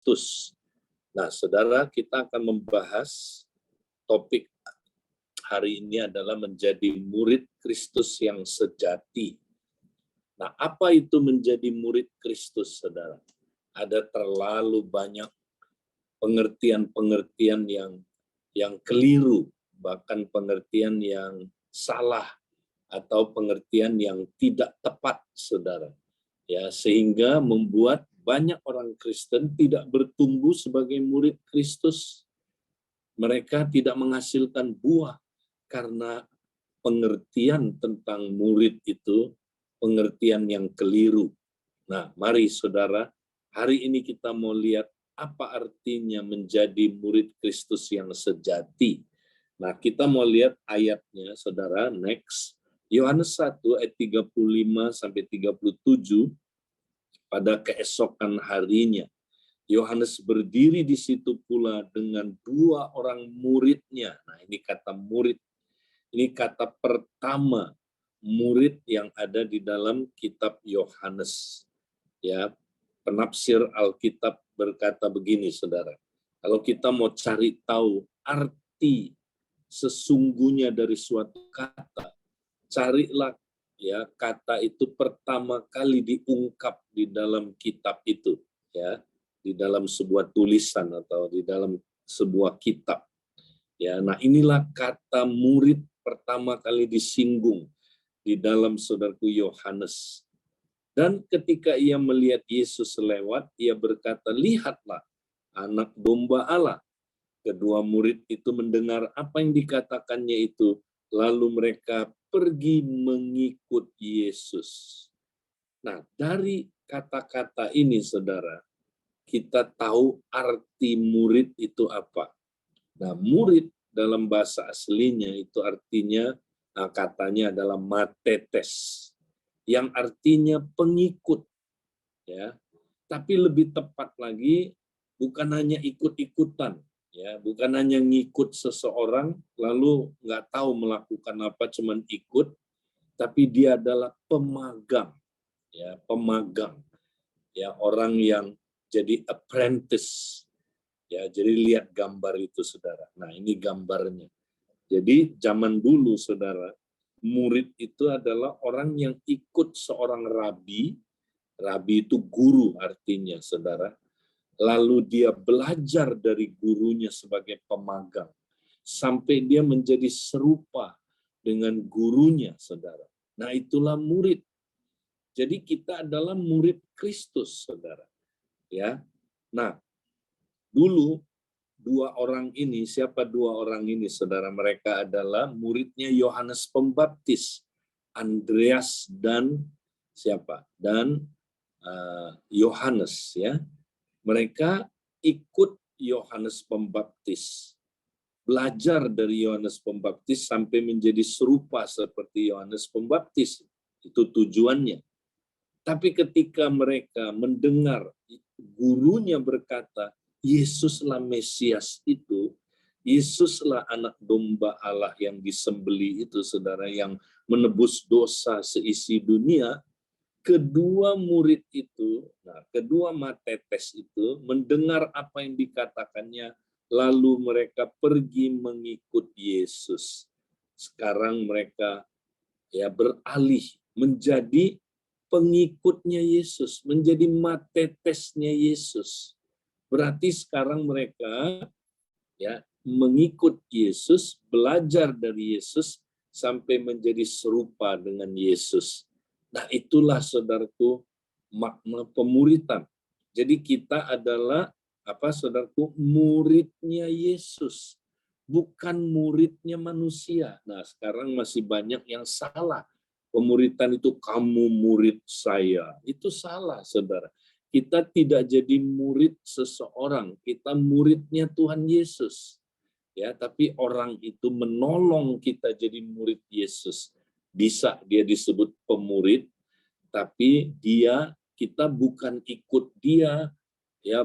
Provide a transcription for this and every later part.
Kristus. Nah, saudara, kita akan membahas topik hari ini adalah menjadi murid Kristus yang sejati. Nah, apa itu menjadi murid Kristus, saudara? Ada terlalu banyak pengertian-pengertian yang keliru, bahkan pengertian yang salah atau pengertian yang tidak tepat, saudara. Ya, sehingga membuat banyak orang Kristen tidak bertumbuh sebagai murid Kristus. Mereka tidak menghasilkan buah karena pengertian tentang murid itu pengertian yang keliru. Nah, mari saudara, hari ini kita mau lihat apa artinya menjadi murid Kristus yang sejati. Nah, kita mau lihat ayatnya, saudara, next. Yohanes 1 ayat 35 sampai 37, pada keesokan harinya, Yohanes berdiri di situ pula dengan dua orang muridnya. Nah, ini kata murid. Ini kata pertama murid yang ada di dalam kitab Yohanes. Ya, penafsir Alkitab berkata begini, saudara. Kalau kita mau cari tahu arti sesungguhnya dari suatu kata, carilah ya kata itu pertama kali diungkap di dalam kitab itu, ya, di dalam sebuah tulisan atau di dalam sebuah kitab. Ya, nah inilah kata murid pertama kali disinggung di dalam saudaraku Yohanes. Dan ketika ia melihat Yesus lewat, ia berkata, "Lihatlah anak domba Allah." Kedua murid itu mendengar apa yang dikatakannya itu, lalu mereka pergi mengikut Yesus. Nah, dari kata-kata ini, saudara, kita tahu arti murid itu apa. Nah, murid dalam bahasa aslinya itu artinya, katanya adalah matetes, yang artinya pengikut, ya. Tapi lebih tepat lagi, bukan hanya ikut-ikutan, ya, bukan hanya ngikut seseorang lalu nggak tahu melakukan apa, cuman ikut, tapi dia adalah pemagang, ya, pemagang, ya, orang yang jadi apprentice. Ya, jadi lihat gambar itu, saudara. Nah, ini gambarnya. Jadi zaman dulu, saudara, murid itu adalah orang yang ikut seorang rabi. Rabi itu guru artinya, saudara. Lalu dia belajar dari gurunya sebagai pemagang. Sampai dia menjadi serupa dengan gurunya, saudara. Nah, itulah murid. Jadi kita adalah murid Kristus, saudara. Ya. Nah, dulu dua orang ini, siapa dua orang ini, saudara? Mereka adalah muridnya Yohanes Pembaptis, Andreas dan siapa? Dan Yohanes, ya. Mereka ikut Yohanes Pembaptis, belajar dari Yohanes Pembaptis sampai menjadi serupa seperti Yohanes Pembaptis. Itu tujuannya. Tapi ketika mereka mendengar gurunya berkata, Yesuslah Mesias itu, Yesuslah anak domba Allah yang disembelih itu, saudara, yang menebus dosa seisi dunia, kedua murid itu, nah, kedua matetes itu mendengar apa yang dikatakannya, lalu mereka pergi mengikut Yesus. Sekarang mereka ya beralih menjadi pengikutnya Yesus, menjadi matetesnya Yesus. Berarti sekarang mereka ya mengikut Yesus, belajar dari Yesus sampai menjadi serupa dengan Yesus. Nah, itulah, saudaraku, makna pemuritan. Jadi kita adalah apa, saudaraku, muridnya Yesus, bukan muridnya manusia. Nah, sekarang masih banyak yang salah. Pemuritan itu kamu murid saya. Itu salah, saudara. Kita tidak jadi murid seseorang, kita muridnya Tuhan Yesus. Ya, tapi orang itu menolong kita jadi murid Yesus. Bisa dia disebut pemurid, tapi kita bukan ikut dia, ya.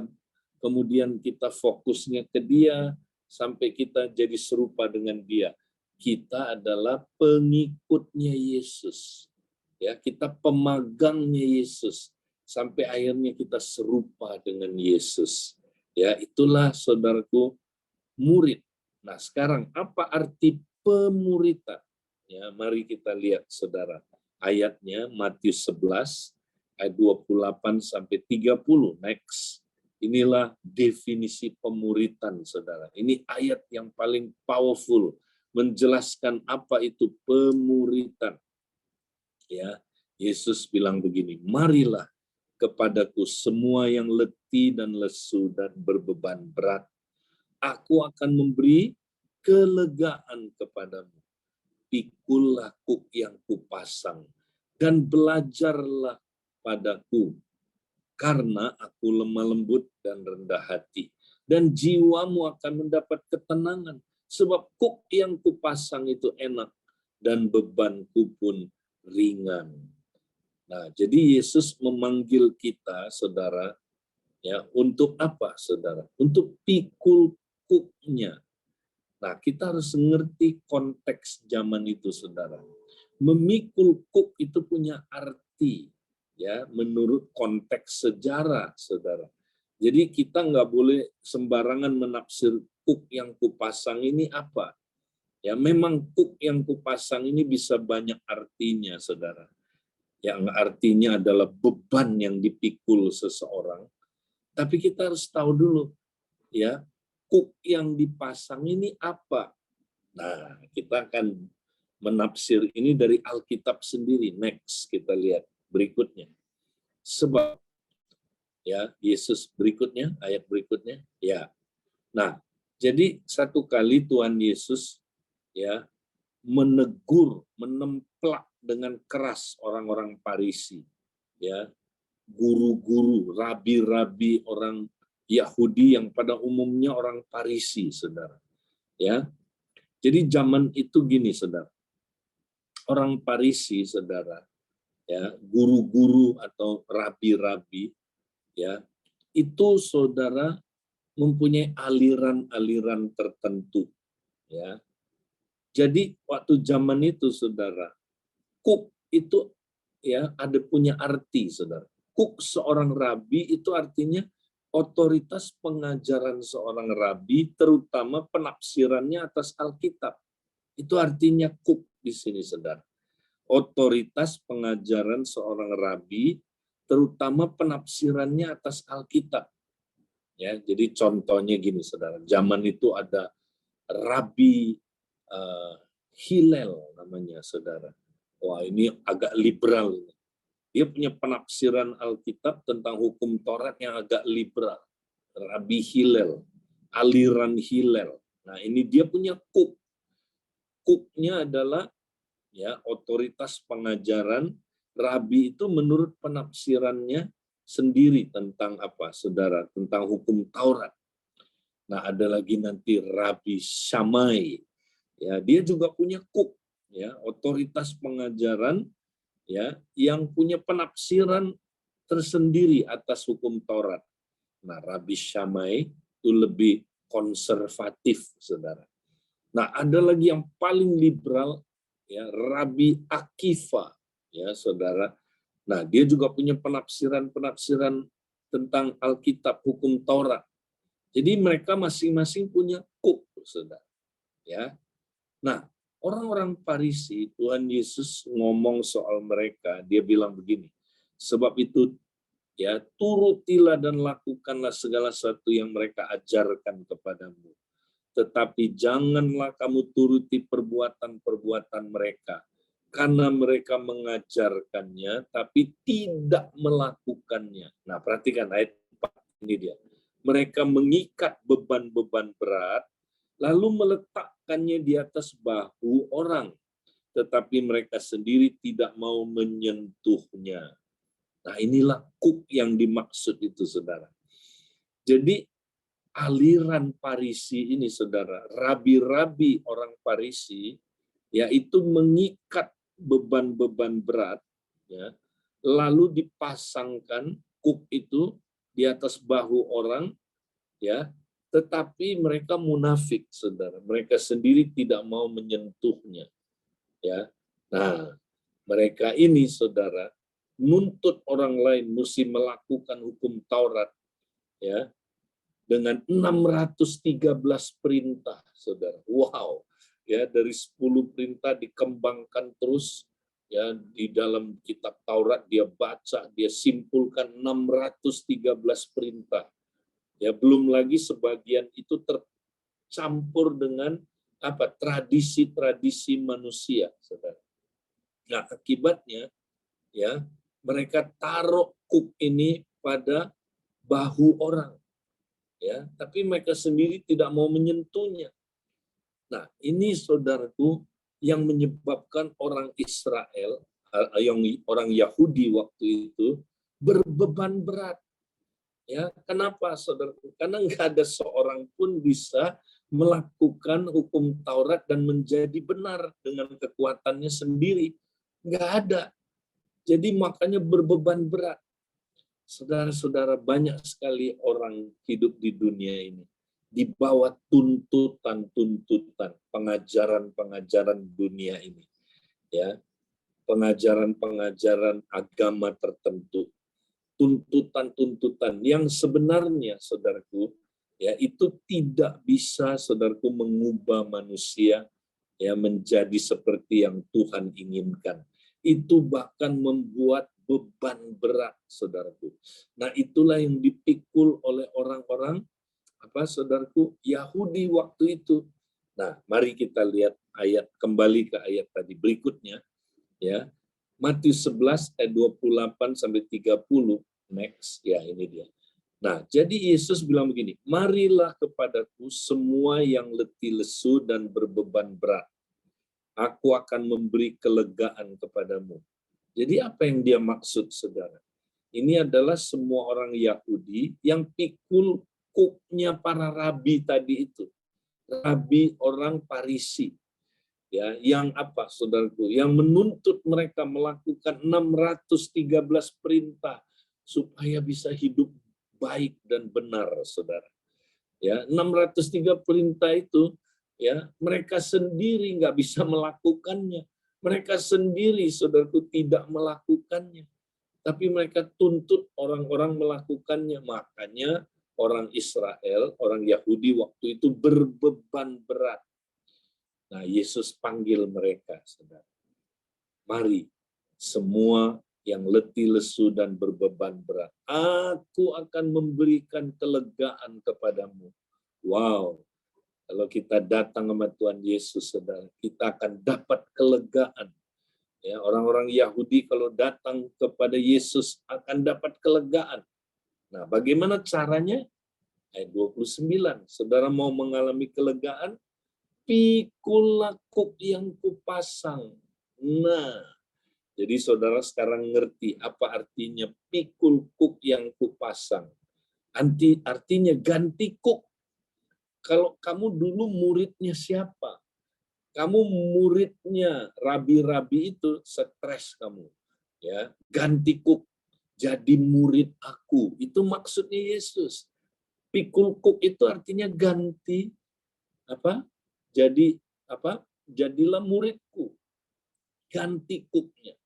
Kemudian kita fokusnya ke dia sampai kita jadi serupa dengan dia. Kita adalah pengikutnya Yesus. Ya, kita pemagangnya Yesus sampai akhirnya kita serupa dengan Yesus. Ya, itulah saudaraku murid. Nah, sekarang apa arti pemuritan? Ya, mari kita lihat saudara. Ayatnya Matius 11 ayat 28 sampai 30. Next. Inilah definisi pemuritan saudara. Ini ayat yang paling powerful menjelaskan apa itu pemuritan. Ya, Yesus bilang begini, marilah kepadaku semua yang letih dan lesu dan berbeban berat. Aku akan memberi kelegaan kepadamu. Pikullah kuk yang kupasang dan belajarlah padaku, karena aku lemah lembut dan rendah hati. Dan jiwamu akan mendapat ketenangan, sebab kuk yang kupasang itu enak dan bebanku pun ringan. Nah, jadi Yesus memanggil kita, saudara, ya, untuk apa, saudara? Untuk pikul kuknya. Nah, kita harus mengerti konteks zaman itu, saudara. Memikul kuk itu punya arti, ya, menurut konteks sejarah, saudara. Jadi kita nggak boleh sembarangan menafsir kuk yang kupasang ini apa. Ya, memang kuk yang kupasang ini bisa banyak artinya, saudara. Yang artinya adalah beban yang dipikul seseorang. Tapi kita harus tahu dulu, ya, kuk yang dipasang ini apa. Nah, kita akan menafsir ini dari Alkitab sendiri. Next, kita lihat berikutnya. Sebab, ya, Yesus berikutnya, ayat berikutnya, ya. Nah, jadi satu kali Tuhan Yesus, ya, menegur, menemplak dengan keras orang-orang Farisi, ya, guru-guru, rabi-rabi orang Yahudi yang pada umumnya orang Farisi, saudara. Ya, jadi zaman itu gini, saudara. Orang Farisi, saudara, ya, guru-guru atau rabi-rabi, ya, itu saudara mempunyai aliran-aliran tertentu, ya. Jadi waktu zaman itu, saudara, kuk itu, ya, ada punya arti, saudara. Kuk seorang rabi itu artinya otoritas pengajaran seorang rabi, terutama penafsirannya atas Alkitab. Itu artinya kuk di sini, saudara. Otoritas pengajaran seorang rabi, terutama penafsirannya atas Alkitab. Ya, jadi contohnya gini, saudara. Zaman itu ada Rabi Hillel namanya, saudara. Wah, ini agak liberal. Dia punya penafsiran Alkitab tentang hukum Taurat yang agak liberal. Rabi Hillel, aliran Hillel. Nah, ini dia punya kuk. Kuknya adalah, ya, otoritas pengajaran. Rabi itu menurut penafsirannya sendiri tentang apa, saudara? Tentang hukum Taurat. Nah, ada lagi nanti Rabi Shammai. Ya, dia juga punya kuk, ya, otoritas pengajaran, ya, yang punya penafsiran tersendiri atas hukum Taurat. Nah, Rabi Shammai itu lebih konservatif, saudara. Nah, ada lagi yang paling liberal, ya, Rabi Akiva, ya, saudara. Nah, dia juga punya penafsiran-penafsiran tentang Alkitab, hukum Taurat. Jadi mereka masing-masing punya kuk, saudara. Ya. Nah, orang-orang Farisi, Tuhan Yesus ngomong soal mereka, dia bilang begini, sebab itu, ya, turutilah dan lakukanlah segala sesuatu yang mereka ajarkan kepadamu. Tetapi janganlah kamu turuti perbuatan-perbuatan mereka, karena mereka mengajarkannya, tapi tidak melakukannya. Nah, perhatikan ayat 4 ini dia. Mereka mengikat beban-beban berat, lalu meletakkannya di atas bahu orang, tetapi mereka sendiri tidak mau menyentuhnya. Nah, inilah kuk yang dimaksud itu, saudara. Jadi, aliran Farisi ini, saudara, rabi-rabi orang Farisi, yaitu mengikat beban-beban berat, ya, lalu dipasangkan kuk itu di atas bahu orang, ya, tetapi mereka munafik, saudara. Mereka sendiri tidak mau menyentuhnya, ya. Nah, mereka ini, saudara, nuntut orang lain mesti melakukan hukum Taurat, ya, dengan 613 perintah, Saudara. Wow. Ya, dari 10 perintah dikembangkan terus ya di dalam kitab Taurat, dia baca, dia simpulkan 613 perintah. Ya, belum lagi sebagian itu tercampur dengan tradisi-tradisi manusia, Saudara. Nah, akibatnya ya mereka taruh kuk ini pada bahu orang, ya, tapi mereka sendiri tidak mau menyentuhnya. Nah, ini saudaraku yang menyebabkan orang Israel, yang orang Yahudi waktu itu berbeban berat. Ya, kenapa saudaraku? Karena nggak ada seorang pun bisa melakukan hukum Taurat dan menjadi benar dengan kekuatannya sendiri. Nggak ada. Jadi makanya berbeban berat. Saudara-saudara, banyak sekali orang hidup di dunia ini di bawah tuntutan-tuntutan pengajaran-pengajaran dunia ini, ya, pengajaran-pengajaran agama tertentu, tuntutan-tuntutan yang sebenarnya, saudaraku, ya, itu tidak bisa, saudaraku, mengubah manusia ya menjadi seperti yang Tuhan inginkan. Itu bahkan membuat beban berat, saudaraku. Nah, itulah yang dipikul oleh orang-orang saudaraku, Yahudi waktu itu. Nah, mari kita lihat kembali ke ayat tadi berikutnya, ya. Matius 11 ayat 28 sampai 30, next, ya, ini dia. Nah, jadi Yesus bilang begini, marilah kepadaku semua yang letih lesu dan berbeban berat. Aku akan memberi kelegaan kepadamu. Jadi apa yang dia maksud, saudara? Ini adalah semua orang Yahudi yang pikul kuknya para rabi tadi itu. Rabi orang Farisi. Ya, yang saudaraku? Yang menuntut mereka melakukan 613 perintah supaya bisa hidup baik dan benar, saudara. Ya, 603 perintah itu ya mereka sendiri nggak bisa melakukannya. Mereka sendiri, saudaraku, tidak melakukannya. Tapi mereka tuntut orang-orang melakukannya. Makanya orang Israel, orang Yahudi waktu itu berbeban berat. Nah, Yesus panggil mereka, saudara. Mari, semua yang letih lesu dan berbeban berat, aku akan memberikan kelegaan kepadamu. Wow, kalau kita datang sama Tuhan Yesus, saudara, kita akan dapat kelegaan. Ya, orang-orang Yahudi kalau datang kepada Yesus akan dapat kelegaan. Nah, bagaimana caranya? Ayat 29. Saudara mau mengalami kelegaan? Pikullah kuk yang kupasang. Nah, jadi saudara sekarang ngerti apa artinya pikul kuk yang kupasang. Artinya ganti kuk. Kalau kamu dulu muridnya siapa? Kamu muridnya rabi-rabi itu, stres kamu. Ya, ganti kuk, jadi murid aku. Itu maksudnya Yesus. Pikul kuk itu artinya ganti Jadi Jadilah muridku. Ganti kuknya.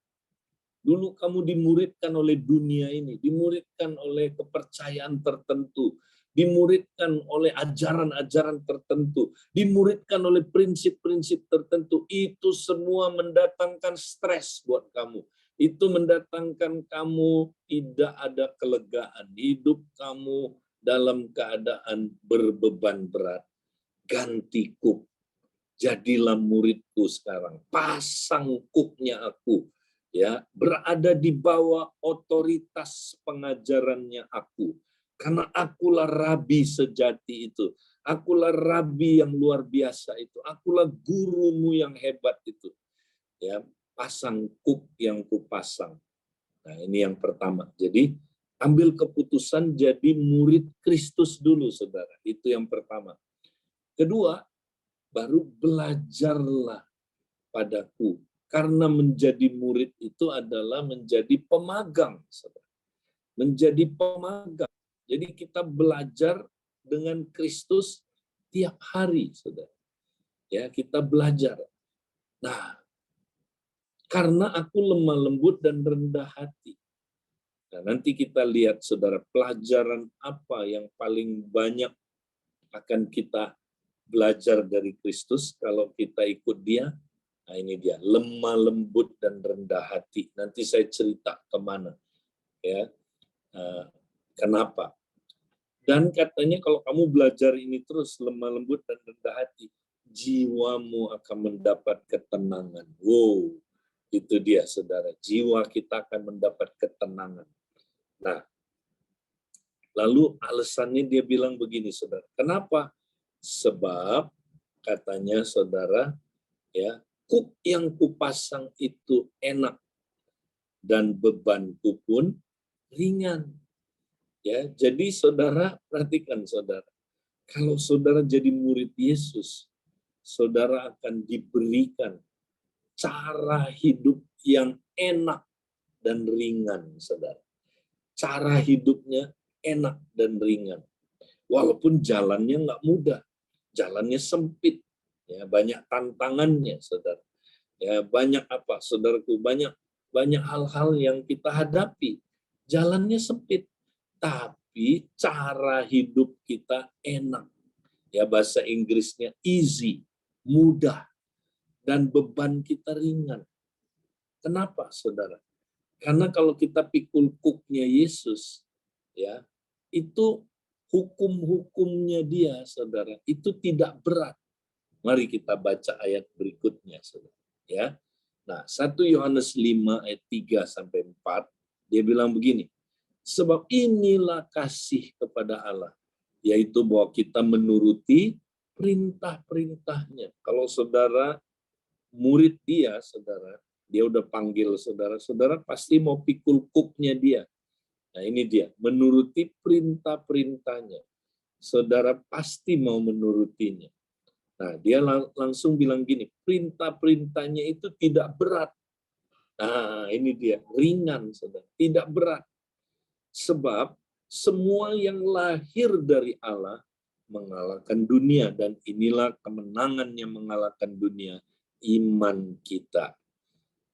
Dulu kamu dimuridkan oleh dunia ini, dimuridkan oleh kepercayaan tertentu, dimuridkan oleh ajaran-ajaran tertentu, dimuridkan oleh prinsip-prinsip tertentu. Itu semua mendatangkan stres buat kamu. Itu mendatangkan kamu tidak ada kelegaan. Hidup kamu dalam keadaan berbeban berat. Ganti kuk. Jadilah muridku sekarang. Pasang kuknya aku. Ya, berada di bawah otoritas pengajarannya aku. Karena akulah rabi sejati itu. Akulah rabi yang luar biasa itu. Akulah gurumu yang hebat itu. Ya, pasang kuk yang kupasang. Nah, ini yang pertama. Jadi, ambil keputusan jadi murid Kristus dulu, saudara. Itu yang pertama. Kedua, baru belajarlah padaku. Karena menjadi murid itu adalah menjadi pemagang. Menjadi pemagang. Jadi kita belajar dengan Kristus tiap hari, saudara. Ya, kita belajar. Nah, karena aku lemah lembut dan rendah hati. Nah, nanti kita lihat, saudara, pelajaran apa yang paling banyak akan kita belajar dari Kristus kalau kita ikut Dia. Nah, ini dia, lemah lembut dan rendah hati. Nanti saya cerita kemana, ya, kenapa. Dan katanya kalau kamu belajar ini terus, lemah lembut dan rendah hati, jiwamu akan mendapat ketenangan. Wow, itu dia, saudara. Jiwa kita akan mendapat ketenangan. Nah, lalu alasannya dia bilang begini, saudara. Kenapa? Sebab katanya, saudara, ya, kuk yang kupasang itu enak dan bebanku pun ringan. Ya, jadi saudara perhatikan, saudara. Kalau saudara jadi murid Yesus, saudara akan diberikan cara hidup yang enak dan ringan, saudara. Cara hidupnya enak dan ringan. Walaupun jalannya nggak mudah, jalannya sempit, ya, banyak tantangannya, saudara. Ya, banyak apa, saudaraku, banyak hal-hal yang kita hadapi. Jalannya sempit, tapi cara hidup kita enak. Ya, bahasa Inggrisnya easy, mudah, dan beban kita ringan. Kenapa, saudara? Karena kalau kita pikul kuknya Yesus, ya, itu hukum-hukumnya dia, saudara, itu tidak berat. Mari kita baca ayat berikutnya, saudara. Ya. Nah, 1 Yohanes 5 ayat 3 sampai 4, dia bilang begini, sebab inilah kasih kepada Allah, yaitu bahwa kita menuruti perintah-perintahnya. Kalau saudara murid dia, saudara, dia udah panggil saudara, saudara pasti mau pikul kuknya dia. Nah, ini dia, menuruti perintah-perintahnya. Saudara pasti mau menurutinya. Nah, dia langsung bilang gini, perintah-perintahnya itu tidak berat. Nah, ini dia, ringan, saudara, tidak berat. Sebab semua yang lahir dari Allah mengalahkan dunia, dan inilah kemenangan yang mengalahkan dunia, iman kita.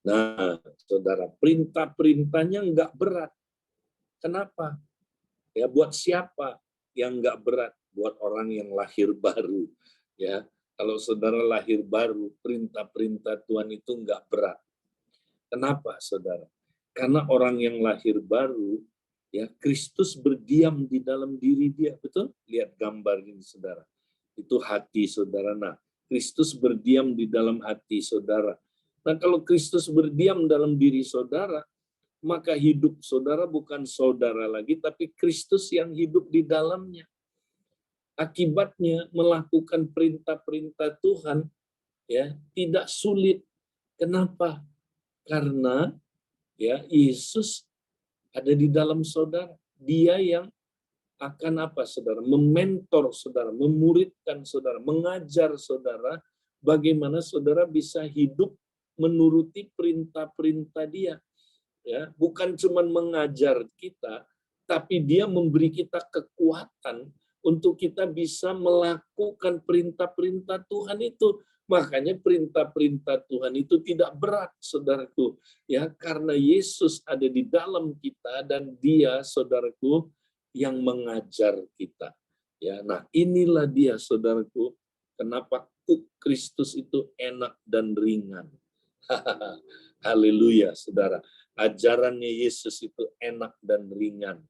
Nah, saudara, perintah-perintahnya enggak berat. Kenapa? Ya, buat siapa yang enggak berat? Buat orang yang lahir baru. Ya, kalau saudara lahir baru, perintah-perintah Tuhan itu enggak berat. Kenapa, saudara? Karena orang yang lahir baru, ya, Kristus berdiam di dalam diri dia, betul? Lihat gambar ini, saudara. Itu hati saudara. Nah, Kristus berdiam di dalam hati saudara. Nah, kalau Kristus berdiam dalam diri saudara, maka hidup saudara bukan saudara lagi, tapi Kristus yang hidup di dalamnya. Akibatnya melakukan perintah-perintah Tuhan, ya, tidak sulit. Kenapa? Karena, ya, Yesus ada di dalam saudara. Dia yang akan apa, saudara? Mementor saudara, memuridkan saudara, mengajar saudara bagaimana saudara bisa hidup menuruti perintah-perintah dia. Ya, bukan cuma mengajar kita, tapi dia memberi kita kekuatan untuk kita bisa melakukan perintah-perintah Tuhan itu. Makanya perintah-perintah Tuhan itu tidak berat, saudaraku. Ya, karena Yesus ada di dalam kita dan dia, saudaraku, yang mengajar kita. Ya, nah inilah dia, saudaraku, kenapa kuk Kristus itu enak dan ringan. Haleluya, saudara. Ajarannya Yesus itu enak dan ringan.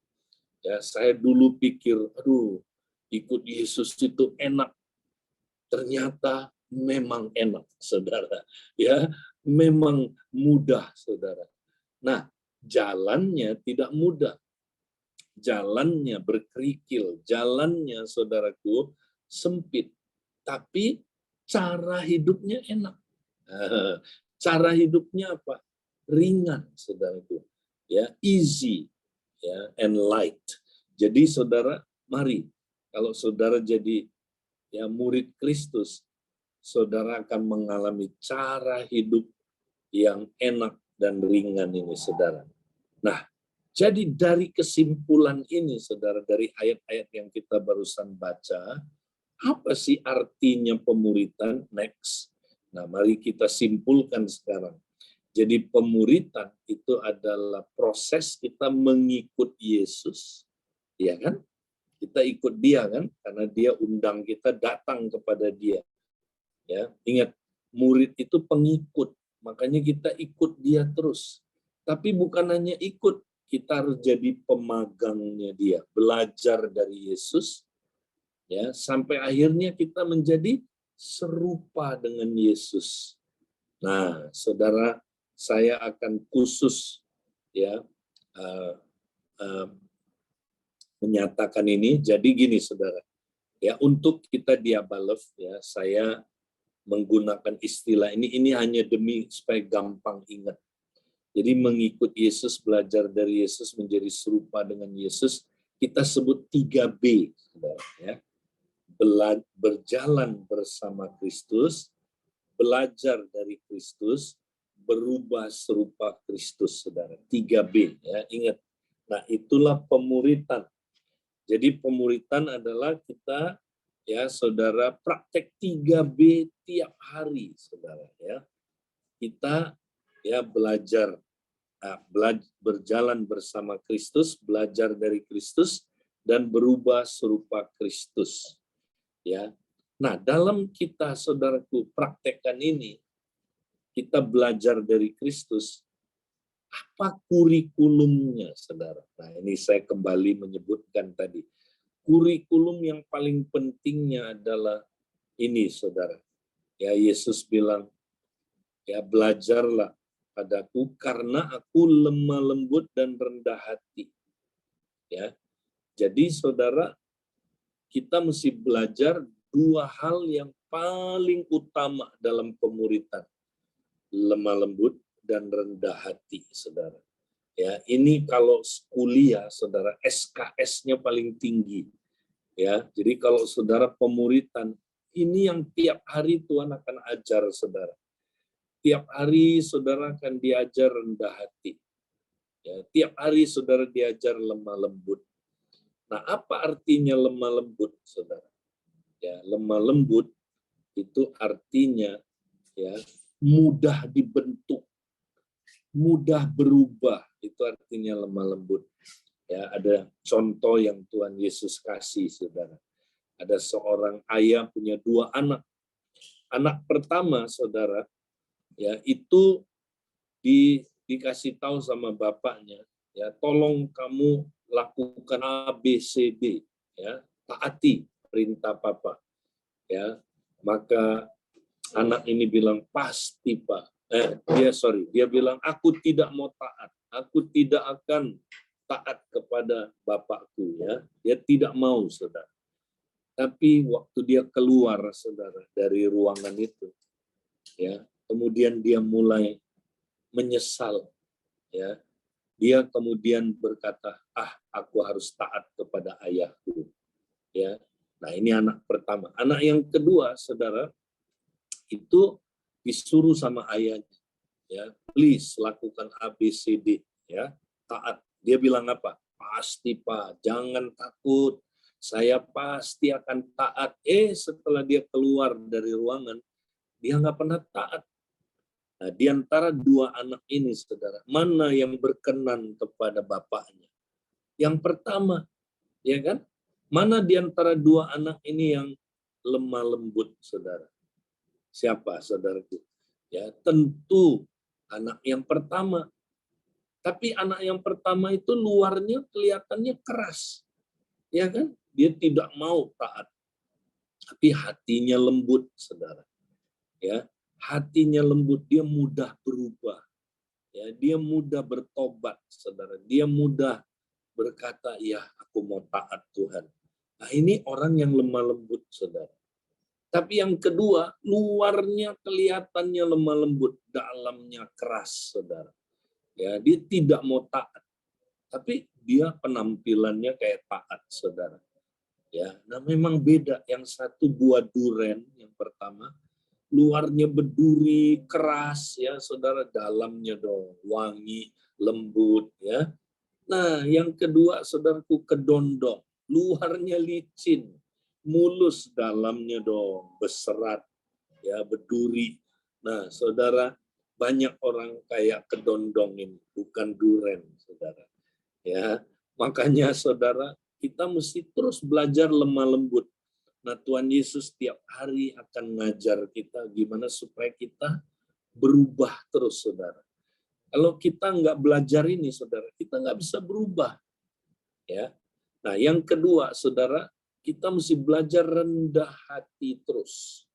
Ya, saya dulu pikir, aduh, ikut Yesus itu enak. Ternyata memang enak, saudara. Ya, memang mudah, saudara. Nah, jalannya tidak mudah. Jalannya berkerikil, jalannya, saudaraku, sempit. Tapi cara hidupnya enak. Cara hidupnya apa? Ringan, saudaraku. Ya, easy, ya, and light. Jadi saudara, mari kalau saudara jadi, ya, murid Kristus, saudara akan mengalami cara hidup yang enak dan ringan ini, saudara. Nah, jadi dari kesimpulan ini, saudara, dari ayat-ayat yang kita barusan baca, apa sih artinya pemuritan? Next. Nah, mari kita simpulkan sekarang. Jadi pemuritan itu adalah proses kita mengikut Yesus, ya kan? Kita ikut dia kan, karena dia undang kita datang kepada dia. Ya, ingat, murid itu pengikut, makanya kita ikut dia terus. Tapi bukan hanya ikut, kita harus jadi pemagangnya dia, belajar dari Yesus, ya, sampai akhirnya kita menjadi serupa dengan Yesus. Nah, saudara, saya akan khusus ya menyatakan ini. Jadi gini, saudara, ya, untuk kita Diabalov, ya, saya menggunakan istilah ini hanya demi supaya gampang ingat. Jadi mengikut Yesus, belajar dari Yesus, menjadi serupa dengan Yesus, kita sebut 3B, saudara, ya. Berjalan bersama Kristus, belajar dari Kristus, berubah serupa Kristus, saudara. 3B, ya, ingat. Nah, itulah pemuritan. Jadi pemuritan adalah kita, ya, saudara, praktek 3B tiap hari, saudara, ya. Kita, ya, belajar, berjalan bersama Kristus, belajar dari Kristus, dan berubah serupa Kristus, ya. Nah, dalam kita, saudaraku, praktekkan ini, kita belajar dari Kristus, apa kurikulumnya, saudara? Nah, ini saya kembali menyebutkan tadi. Kurikulum yang paling pentingnya adalah ini, saudara. Ya, Yesus bilang, ya, belajarlah padaku karena aku lemah lembut dan rendah hati. Ya. Jadi, saudara, kita mesti belajar dua hal yang paling utama dalam pemuritan. Lemah lembut dan rendah hati, saudara. Ya, ini kalau kuliah, saudara, SKS-nya paling tinggi. Ya, jadi kalau saudara pemuritan, ini yang tiap hari Tuhan akan ajar saudara. Tiap hari saudara akan diajar rendah hati. Ya, tiap hari saudara diajar lemah lembut. Nah, apa artinya lemah lembut, saudara? Ya, lemah lembut itu artinya, ya, mudah dibentuk, mudah berubah, itu artinya lemah lembut. Ya, ada contoh yang Tuhan Yesus kasih, saudara. Ada seorang ayah punya dua anak. Anak pertama, saudara, ya, itu dikasih tahu sama bapaknya, ya, tolong kamu lakukan A, B, C, D, ya, taati perintah papa, ya. Maka anak ini bilang, pasti Pak. Dia bilang, aku tidak mau taat, aku tidak akan taat kepada bapakku, ya. Dia tidak mau, saudara. Tapi waktu dia keluar, saudara, dari ruangan itu, ya, kemudian dia mulai menyesal, ya. Dia kemudian berkata, aku harus taat kepada ayahku, ya. Nah, ini anak pertama. Anak yang kedua, saudara, itu disuruh sama ayahnya, ya, please lakukan A, B, C, D, ya, taat. Dia bilang apa? Pasti Pak, jangan takut, saya pasti akan taat. Setelah dia keluar dari ruangan, dia nggak pernah taat. Nah, di antara dua anak ini, saudara, mana yang berkenan kepada bapaknya? Yang pertama, ya kan? Mana di antara dua anak ini yang lemah lembut, saudara? Siapa, saudaraku? Ya, tentu anak yang pertama. Tapi anak yang pertama itu luarnya kelihatannya keras, ya kan? Dia tidak mau taat, tapi hatinya lembut, saudara. Ya, hatinya lembut, dia mudah berubah. Ya, dia mudah bertobat, saudara. Dia mudah berkata, ya, aku mau taat Tuhan. Nah, ini orang yang lemah lembut, saudara. Tapi yang kedua, luarnya kelihatannya lemah lembut, dalamnya keras, saudara. Ya, dia tidak mau taat, tapi dia penampilannya kayak taat, saudara. Ya, nah memang beda. Yang satu buah duren, yang pertama, luarnya berduri, keras, ya, saudara, dalamnya dong wangi, lembut, ya. Nah, yang kedua, saudaraku, kedondong, luarnya licin, mulus, dalamnya dong berserat, ya, berduri. Nah, saudara, banyak orang kayak kedondong ini, bukan duren, saudara. Ya, makanya saudara, kita mesti terus belajar lemah lembut. Nah, Tuhan Yesus tiap hari akan ngajar kita gimana supaya kita berubah terus, saudara. Kalau kita nggak belajar ini, saudara, kita nggak bisa berubah. Ya. Nah, yang kedua, saudara, kita mesti belajar rendah hati terus.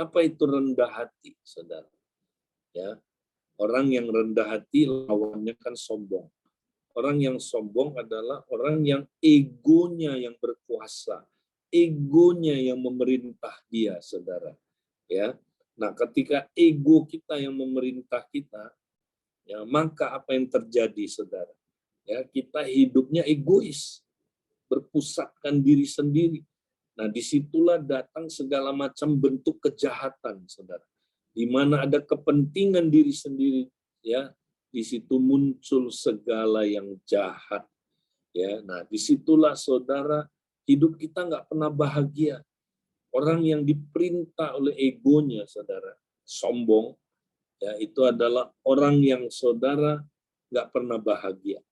Apa itu rendah hati, saudara? Ya, orang yang rendah hati lawannya kan sombong. Orang yang sombong adalah orang yang egonya yang berkuasa, egonya yang memerintah dia, saudara. Ya, nah ketika ego kita yang memerintah kita, ya maka apa yang terjadi, saudara? Ya, kita hidupnya egois, berpusatkan diri sendiri. Nah, disitulah datang segala macam bentuk kejahatan, saudara. Di mana ada kepentingan diri sendiri, ya, di situ muncul segala yang jahat. Ya, nah disitulah saudara hidup kita nggak pernah bahagia. Orang yang diperintah oleh egonya, saudara, sombong, ya itu adalah orang yang saudara nggak pernah bahagia.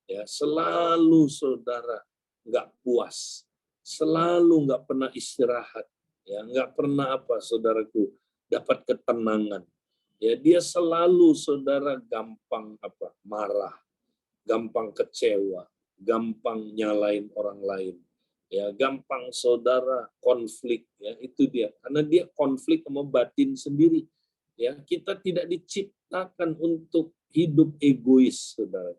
Ya, selalu saudara nggak puas, selalu nggak pernah istirahat, ya nggak pernah apa, saudaraku, dapat ketenangan. Ya, dia selalu saudara gampang apa, marah, gampang kecewa, gampang nyalain orang lain, ya gampang saudara konflik, ya itu dia, karena dia konflik sama batin sendiri. Ya, kita tidak diciptakan untuk hidup egois, saudara.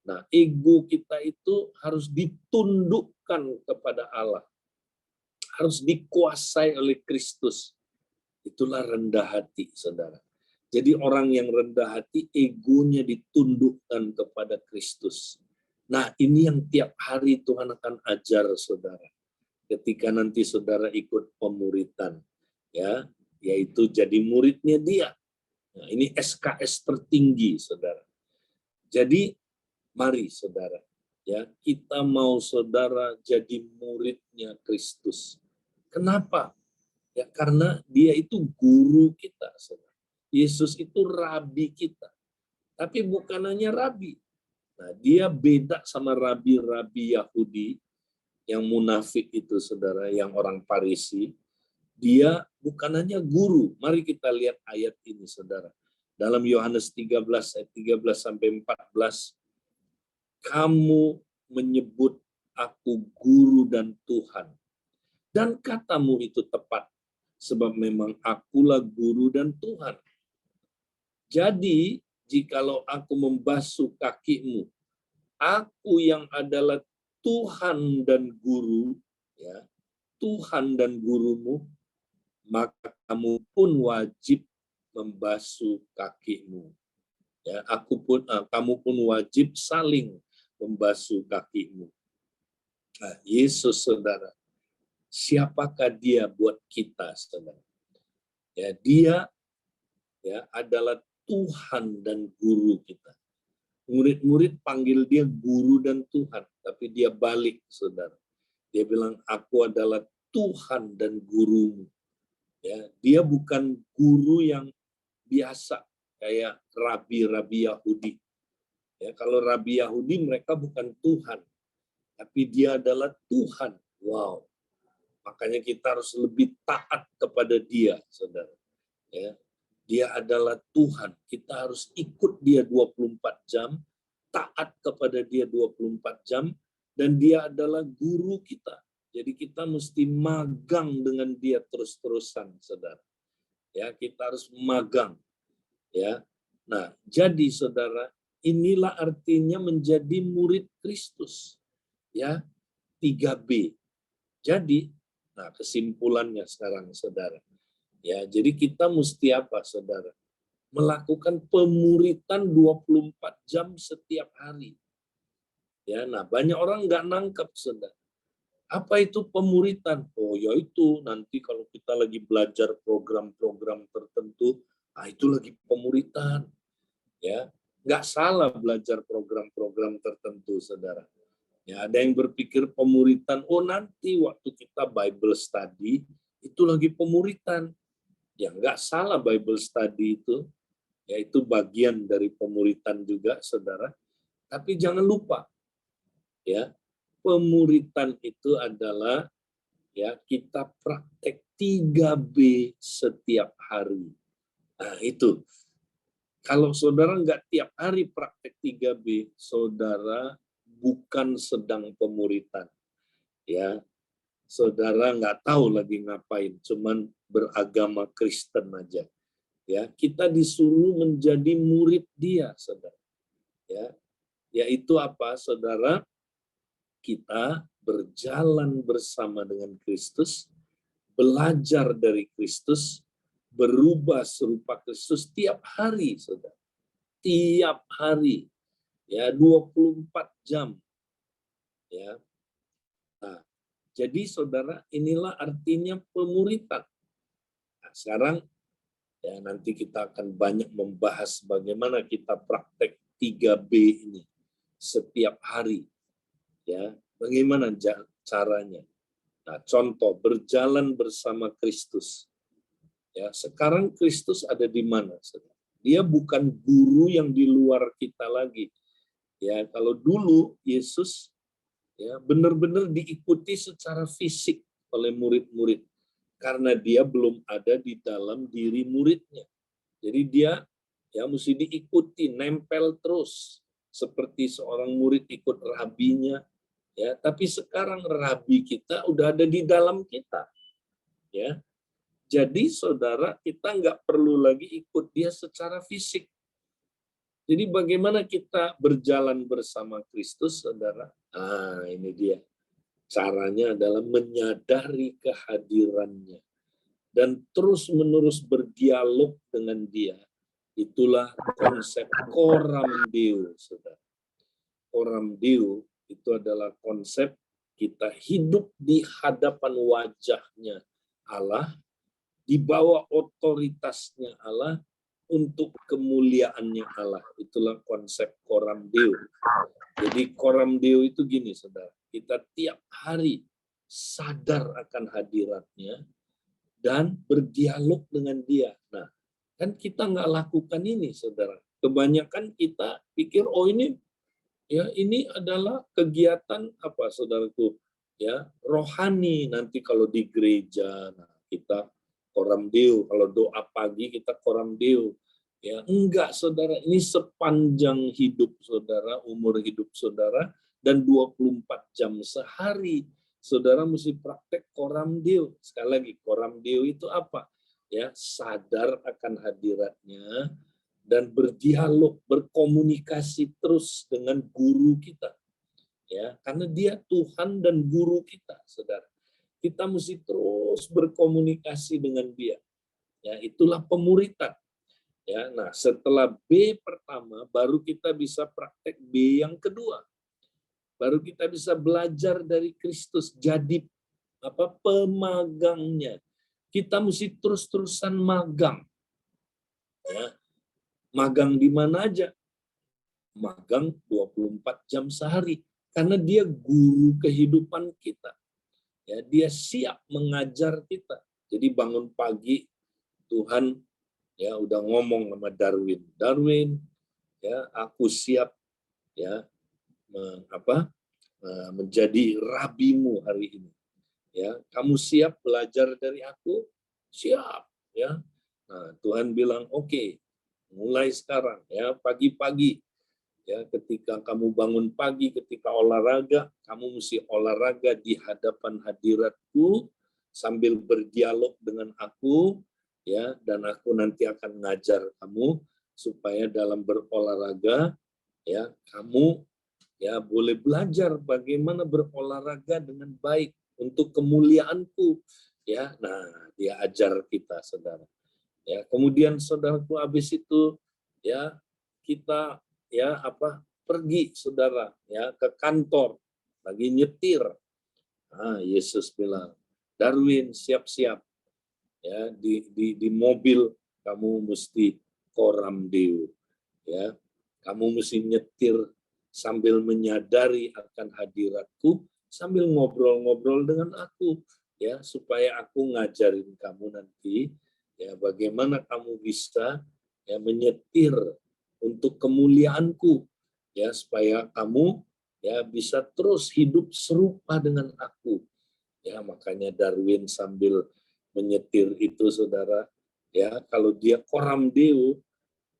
Nah, ego kita itu harus ditundukkan kepada Allah. Harus dikuasai oleh Kristus. Itulah rendah hati, saudara. Jadi orang yang rendah hati, egonya ditundukkan kepada Kristus. Nah, ini yang tiap hari Tuhan akan ajar, saudara. Ketika nanti saudara ikut pemuritan, ya, yaitu jadi muridnya dia. Nah, ini SKS tertinggi, saudara. Jadi mari saudara, ya kita mau saudara jadi muridnya Kristus. Kenapa? Ya karena dia itu guru kita, saudara. Yesus itu rabi kita. Tapi bukan hanya rabi. Nah, dia beda sama rabi-rabi Yahudi yang munafik itu, saudara, yang orang Farisi. Dia bukan hanya guru. Mari kita lihat ayat ini, saudara. Dalam Yohanes 13 ayat 13 sampai 14, kamu menyebut aku guru dan Tuhan. Dan katamu itu tepat, sebab memang akulah guru dan Tuhan. Jadi, jikalau aku membasuh kakimu, aku yang adalah Tuhan dan guru, ya, Tuhan dan gurumu, maka kamu pun wajib membasuh kakimu. Ya, kamu pun wajib saling membasuh kakimu. Nah, Yesus, saudara, siapakah dia buat kita, saudara? Ya, dia ya adalah Tuhan dan guru kita. Murid-murid panggil dia guru dan Tuhan, tapi dia balik, saudara. Dia bilang, aku adalah Tuhan dan gurumu. Ya, dia bukan guru yang biasa kayak rabi-rabi Yahudi. Ya, kalau rabi Yahudi mereka bukan Tuhan, tapi dia adalah Tuhan. Wow. Makanya kita harus lebih taat kepada dia, saudara. Ya, dia adalah Tuhan. Kita harus ikut dia 24 jam, taat kepada dia 24 jam, dan dia adalah guru kita. Jadi kita mesti magang dengan dia terus-terusan, saudara. Ya, kita harus magang. Ya. Nah, jadi saudara, inilah artinya menjadi murid Kristus. Ya, 3B. Jadi, nah kesimpulannya sekarang, saudara. Ya, jadi kita mesti apa, saudara? Melakukan pemuritan 24 jam setiap hari. Ya, nah banyak orang nggak nangkep, saudara. Apa itu pemuritan? Oh, yaitu nanti kalau kita lagi belajar program-program tertentu, itu lagi pemuritan. Ya, nggak salah belajar program-program tertentu, saudara. Ya, ada yang berpikir pemuritan, oh nanti waktu kita Bible study itu lagi pemuritan. Ya nggak salah Bible study itu, yaitu bagian dari pemuritan juga, saudara. Tapi jangan lupa, ya, pemuritan itu adalah ya kita praktek 3B setiap hari. Nah, itu. Kalau saudara nggak tiap hari praktek 3B, saudara bukan sedang pemuritan. Ya, saudara nggak tahu lagi ngapain, cuman beragama Kristen aja. Ya, kita disuruh menjadi murid Dia, saudara. Ya, yaitu apa, saudara? Kita berjalan bersama dengan Kristus, belajar dari Kristus, berubah serupa Kristus tiap hari, saudara. Tiap hari, ya, 24 jam. Ya. Nah, jadi saudara, inilah artinya pemuritan. Nah, sekarang ya nanti kita akan banyak membahas bagaimana kita praktek 3B ini setiap hari. Ya, bagaimana caranya? Nah, contoh berjalan bersama Kristus. Ya, sekarang Kristus ada di mana, saudara? Dia bukan guru yang di luar kita lagi. Ya, kalau dulu Yesus ya benar-benar diikuti secara fisik oleh murid-murid karena dia belum ada di dalam diri muridnya. Jadi dia ya mesti diikuti, nempel terus seperti seorang murid ikut rabinya. Ya, tapi sekarang rabi kita udah ada di dalam kita. Ya. Jadi saudara, kita nggak perlu lagi ikut dia secara fisik. Jadi bagaimana kita berjalan bersama Kristus, saudara? Ah, ini dia. Caranya adalah menyadari kehadirannya dan terus-menerus berdialog dengan dia. Itulah konsep coram Deo, saudara. Coram Deo itu adalah konsep kita hidup di hadapan wajahnya Allah, di bawah otoritasnya Allah, untuk kemuliaannya Allah. Itulah konsep coram Deo. Jadi coram Deo itu gini, saudara. Kita tiap hari sadar akan hadiratnya dan berdialog dengan dia. Nah, kan kita nggak lakukan ini, saudara. Kebanyakan kita pikir, oh ini ya ini adalah kegiatan apa, saudaraku? Ya, rohani. Nanti kalau di gereja, nah, kita coram Deo. Kalau doa pagi kita coram Deo. Ya, enggak, saudara. Ini sepanjang hidup saudara, umur hidup saudara, dan 24 jam sehari. Saudara mesti praktek coram Deo. Sekali lagi, coram Deo itu apa? Ya, sadar akan hadiratnya dan berdialog, berkomunikasi terus dengan guru kita. Ya, karena dia Tuhan dan guru kita, saudara. Kita mesti terus berkomunikasi dengan dia. Ya, itulah pemuritan. Ya, nah setelah B pertama, baru kita bisa praktek B yang kedua. Baru kita bisa belajar dari Kristus, jadi apa, pemagangnya. Kita mesti terus-terusan magang. Ya, magang di mana aja? Magang 24 jam sehari. Karena dia guru kehidupan kita. Ya, dia siap mengajar kita. Jadi bangun pagi, Tuhan ya udah ngomong sama Darwin. Darwin, ya aku siap ya menjadi rabimu hari ini. Ya, kamu siap belajar dari aku? Siap, ya. Nah, Tuhan bilang, "Oke, mulai sekarang ya, pagi-pagi ya, ketika kamu bangun pagi, ketika olahraga, kamu mesti olahraga di hadapan hadiratku sambil berdialog dengan aku, ya, dan aku nanti akan ngajar kamu supaya dalam berolahraga ya kamu ya boleh belajar bagaimana berolahraga dengan baik untuk kemuliaanku, ya." Nah, dia ajar kita, saudara. Ya, kemudian saudaraku, habis itu ya kita ya pergi, saudara, ya ke kantor, lagi nyetir. Ah, Yesus bilang, "Darwin, siap-siap ya, di mobil kamu mesti coram Deo, ya. Kamu mesti nyetir sambil menyadari akan hadiratku, sambil ngobrol-ngobrol dengan aku, ya, supaya aku ngajarin kamu nanti ya bagaimana kamu bisa ya menyetir untuk kemuliaanku, ya supaya kamu ya bisa terus hidup serupa dengan aku. Ya, makanya Darwin sambil menyetir itu, saudara, ya kalau dia coram Deo,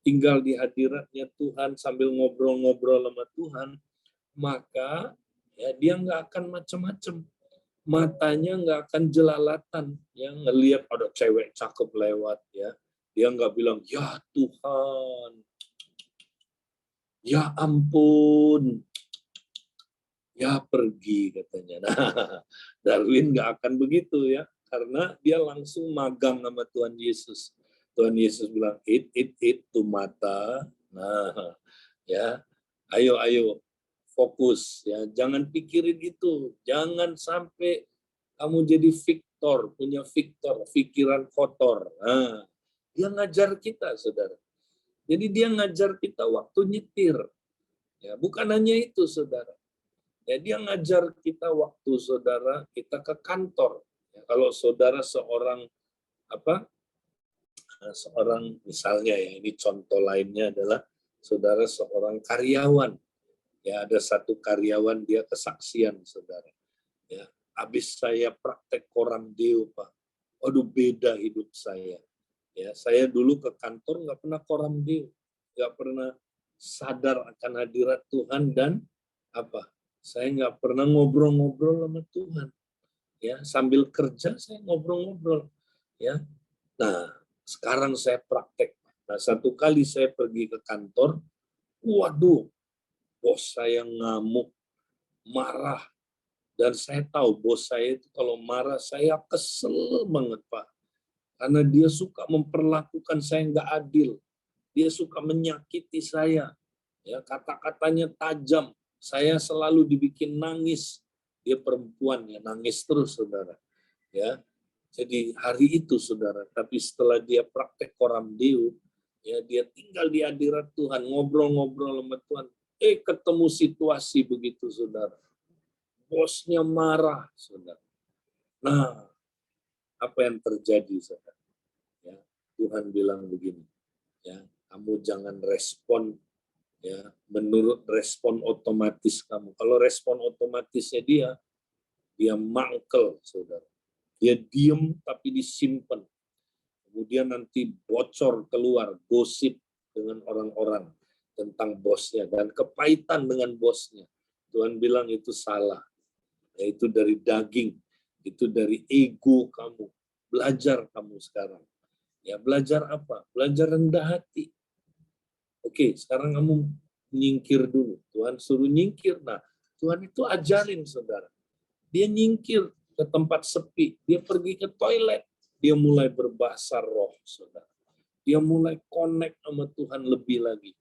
tinggal di hadiratnya Tuhan sambil ngobrol-ngobrol sama Tuhan, maka ya dia nggak akan macam-macam. Matanya nggak akan jelalatan, ya ngelihat ada cewek cakep lewat, ya dia nggak bilang ya Tuhan, ya ampun, ya pergi katanya. Nah, Darwin nggak akan begitu ya, karena dia langsung magang sama Tuhan Yesus. Tuhan Yesus bilang, it to mata. Nah, ya, ayo, fokus ya, jangan pikirin itu, jangan sampai kamu jadi Victor, punya Victor, pikiran kotor. Nah, dia ngajar kita, saudara. Jadi dia ngajar kita waktu nyetir. Ya, bukan hanya itu, saudara. Ya, dia ngajar kita waktu saudara kita ke kantor. Ya, kalau saudara seorang seorang misalnya ya, ini contoh lainnya adalah saudara seorang karyawan. Ya, ada satu karyawan dia kesaksian, saudara. Ya, habis saya praktek koram Deo, Pak. Aduh, beda hidup saya. Ya, saya dulu ke kantor nggak pernah koram Deo, nggak pernah sadar akan hadirat Tuhan, dan saya nggak pernah ngobrol-ngobrol sama Tuhan. Ya, sambil kerja saya ngobrol-ngobrol. Ya, nah sekarang saya praktek. Nah, satu kali saya pergi ke kantor, waduh, bos saya ngamuk, marah, dan saya tahu bos saya itu kalau marah saya kesel banget, Pak. Karena dia suka memperlakukan saya nggak adil. Dia suka menyakiti saya. Ya, kata-katanya tajam. Saya selalu dibikin nangis. Dia perempuan ya, nangis terus, saudara. Ya, jadi hari itu, saudara. Tapi setelah dia praktek koram Deo, ya dia tinggal di hadirat Tuhan, ngobrol-ngobrol sama Tuhan. Ketemu situasi begitu, saudara. Bosnya marah, saudara. Nah, apa yang terjadi, saudara? Ya, Tuhan bilang begini, ya, kamu jangan respon ya menurut respon otomatis kamu. Kalau respon otomatisnya dia mangkel, saudara. Dia diem tapi disimpan. Kemudian nanti bocor keluar, gosip dengan orang-orang tentang bosnya dan kepahitan dengan bosnya. Tuhan bilang itu salah. Yaitu dari daging, itu dari ego kamu. Belajar kamu sekarang. Ya, belajar apa? Belajar rendah hati. Oke, sekarang kamu nyingkir dulu. Tuhan suruh nyingkir. Nah, Tuhan itu ajarin, saudara. Dia nyingkir ke tempat sepi. Dia pergi ke toilet. Dia mulai berbahasa roh, saudara. Dia mulai connect sama Tuhan lebih lagi.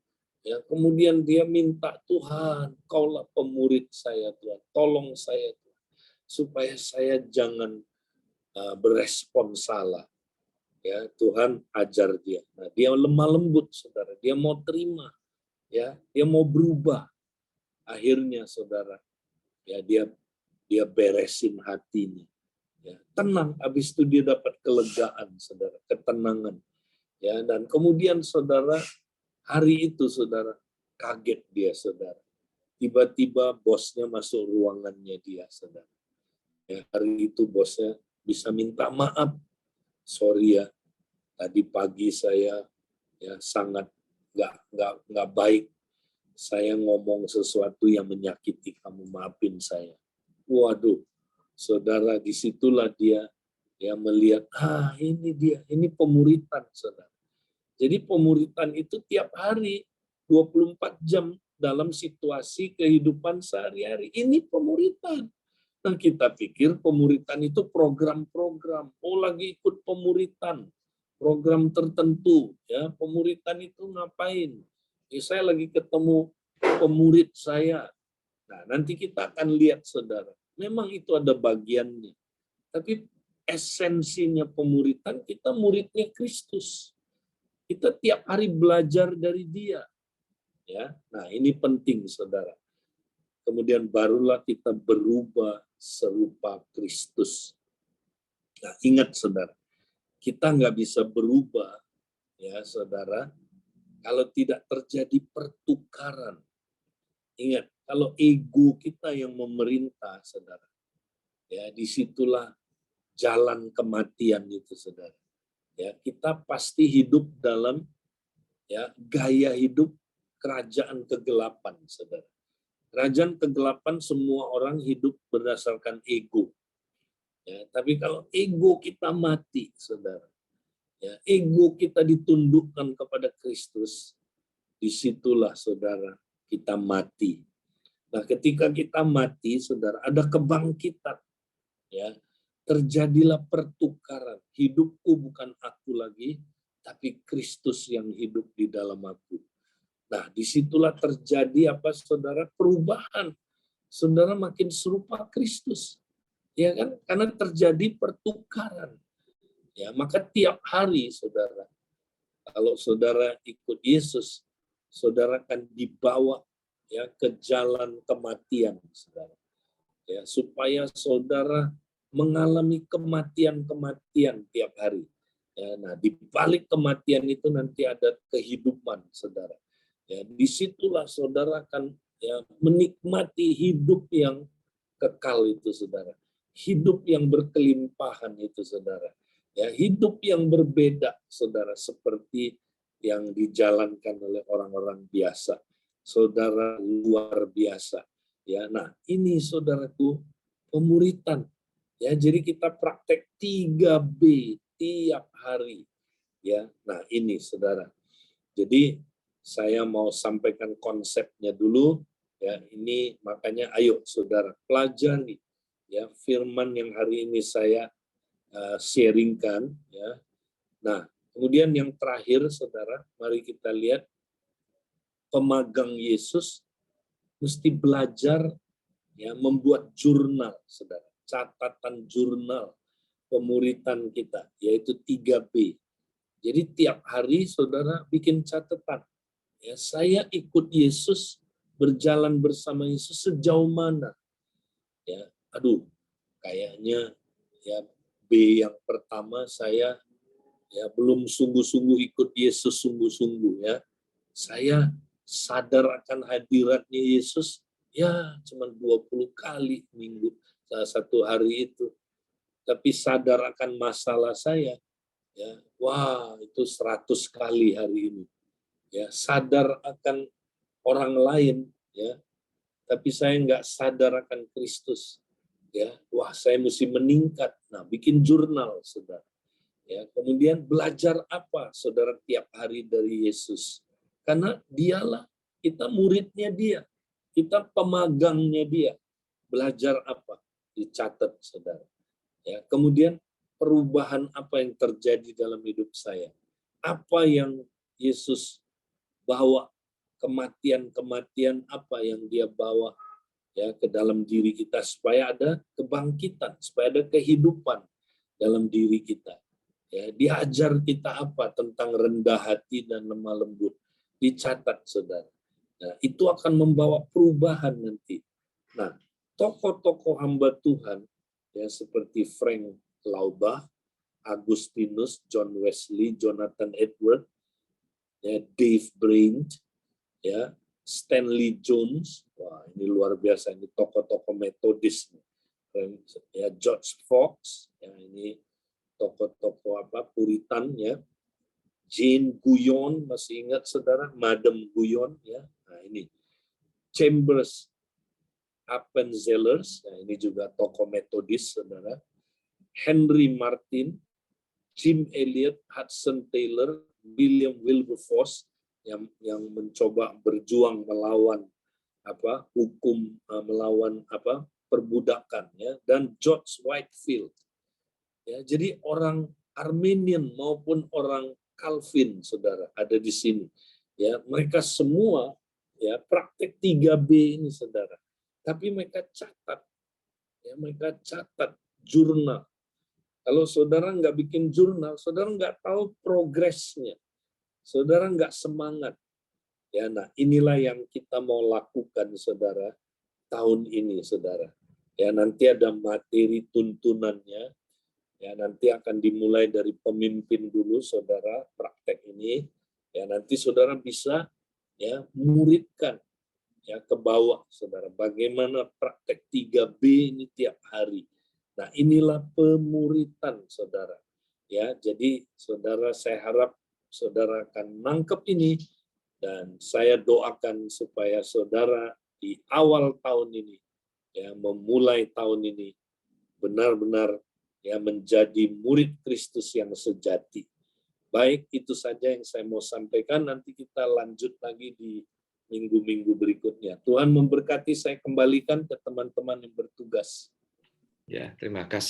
Ya, kemudian dia minta, Tuhan, Kaulah pemurid saya, Tuhan. Tolong saya, Tuhan, supaya saya jangan berespon salah. Ya, Tuhan ajar dia. Nah, dia lemah lembut, saudara. Dia mau terima, ya, dia mau berubah. Akhirnya, saudara, ya dia beresin hatinya. Ya, tenang, habis itu dia dapat kelegaan, saudara, ketenangan. Ya, dan kemudian, saudara, hari itu, saudara, kaget dia, saudara. Tiba-tiba bosnya masuk ruangannya dia, saudara. Ya, hari itu bosnya bisa minta maaf. Sorry ya, tadi pagi saya ya sangat nggak baik. Saya ngomong sesuatu yang menyakiti kamu, maafin saya. Waduh, saudara, disitulah dia ya melihat, ini dia, ini pemuritan, saudara. Jadi pemuritan itu tiap hari, 24 jam dalam situasi kehidupan sehari-hari. Ini pemuritan. Nah, kita pikir pemuritan itu program-program. Oh, lagi ikut pemuritan, program tertentu. Ya, pemuritan itu ngapain? Saya lagi ketemu pemurid saya. Nah, nanti kita akan lihat, saudara. Memang itu ada bagiannya. Tapi esensinya pemuritan, kita muridnya Kristus. Kita tiap hari belajar dari dia. Ya, nah ini penting, saudara. Kemudian barulah kita berubah serupa Kristus. Nah, ingat, saudara, kita nggak bisa berubah, ya saudara, kalau tidak terjadi pertukaran. Ingat, kalau ego kita yang memerintah, saudara, ya disitulah jalan kematian itu, saudara. Ya, kita pasti hidup dalam ya gaya hidup kerajaan kegelapan, saudara. Kerajaan kegelapan semua orang hidup berdasarkan ego. Ya, tapi kalau ego kita mati, saudara, ya, ego kita ditundukkan kepada Kristus, disitulah saudara kita mati. Nah, ketika kita mati, saudara, ada kebangkitan, ya, terjadilah pertukaran. Hidupku bukan aku lagi, tapi Kristus yang hidup di dalam aku. Nah, disitulah terjadi apa, saudara, perubahan. Saudara makin serupa Kristus, ya kan? Karena terjadi pertukaran. Ya, maka tiap hari, saudara, kalau saudara ikut Yesus, saudara akan dibawa ya ke jalan kematian, saudara. Ya, supaya saudara mengalami kematian-kematian tiap hari. Ya, nah, di balik kematian itu nanti ada kehidupan, saudara. Ya, disitulah saudara akan ya menikmati hidup yang kekal itu, saudara. Hidup yang berkelimpahan itu, saudara. Ya, hidup yang berbeda, saudara, seperti yang dijalankan oleh orang-orang biasa, saudara, luar biasa. Ya, nah ini saudaraku pemuritan. Ya, jadi kita praktek 3B tiap hari. Ya, nah ini saudara. Jadi saya mau sampaikan konsepnya dulu. Ya, ini makanya ayo saudara pelajari ya firman yang hari ini saya sharingkan. Ya, nah kemudian yang terakhir saudara, mari kita lihat pemagang Yesus mesti belajar ya membuat jurnal, saudara, catatan jurnal pemuritan kita, yaitu 3B. Jadi tiap hari saudara bikin catatan. Ya, saya ikut Yesus, berjalan bersama Yesus sejauh mana? Ya, aduh, kayaknya ya B yang pertama saya ya belum sungguh-sungguh ikut Yesus sungguh-sungguh ya. Saya sadar akan hadiratnya Yesus ya cuma 20 kali minggu satu hari itu. Tapi sadar akan masalah saya ya, wah itu 100 kali hari ini. Ya, sadar akan orang lain ya, tapi saya nggak sadar akan Kristus. Ya, wah saya mesti meningkat. Nah, bikin jurnal, saudara. Ya, kemudian belajar apa, saudara, tiap hari dari Yesus? Karena dialah, kita muridnya dia, kita pemagangnya dia. Belajar apa? Dicatat, saudara. Ya, kemudian perubahan apa yang terjadi dalam hidup saya? Apa yang Yesus bawa, kematian-kematian apa yang dia bawa ya ke dalam diri kita supaya ada kebangkitan, supaya ada kehidupan dalam diri kita. Ya, diajar kita apa tentang rendah hati dan lemah lembut. Dicatat, saudara. Nah, itu akan membawa perubahan nanti. Nah, tokoh-tokoh hamba Tuhan ya seperti Frank Laubach, Agustinus, John Wesley, Jonathan Edwards, ya, Dave Brent, ya, Stanley Jones, wah ini luar biasa, ini tokoh-tokoh metodis, ya, George Fox, ya ini tokoh-tokoh apa Puritan ya, Jane Guyon, masih ingat saudara, Madame Guyon ya, nah ini Chambers Appenzellers, nah ini juga tokoh metodis saudara, Henry Martin, Jim Elliot, Hudson Taylor, William Wilberforce yang mencoba berjuang melawan apa hukum, melawan apa perbudakan ya, dan George Whitefield ya. Jadi orang Arminian maupun orang Calvin, saudara, ada di sini ya. Mereka semua ya praktek 3B ini, saudara, tapi mereka catat ya, mereka catat jurnal. Kalau saudara nggak bikin jurnal, saudara nggak tahu progresnya, saudara nggak semangat. Ya, nah inilah yang kita mau lakukan, saudara, tahun ini, saudara. Ya, nanti ada materi tuntunannya. Ya, nanti akan dimulai dari pemimpin dulu, saudara, praktek ini. Ya, nanti saudara bisa ya muridkan ya ke bawah saudara. Bagaimana praktek 3B ini tiap hari. Nah, inilah pemuritan saudara. Ya, jadi saudara, saya harap saudara akan nangkep ini, dan saya doakan supaya saudara di awal tahun ini ya, memulai tahun ini benar-benar ya menjadi murid Kristus yang sejati. Baik, itu saja yang saya mau sampaikan. Nanti kita lanjut lagi di minggu-minggu berikutnya. Tuhan memberkati. Saya kembalikan ke teman-teman yang bertugas. Ya, terima kasih.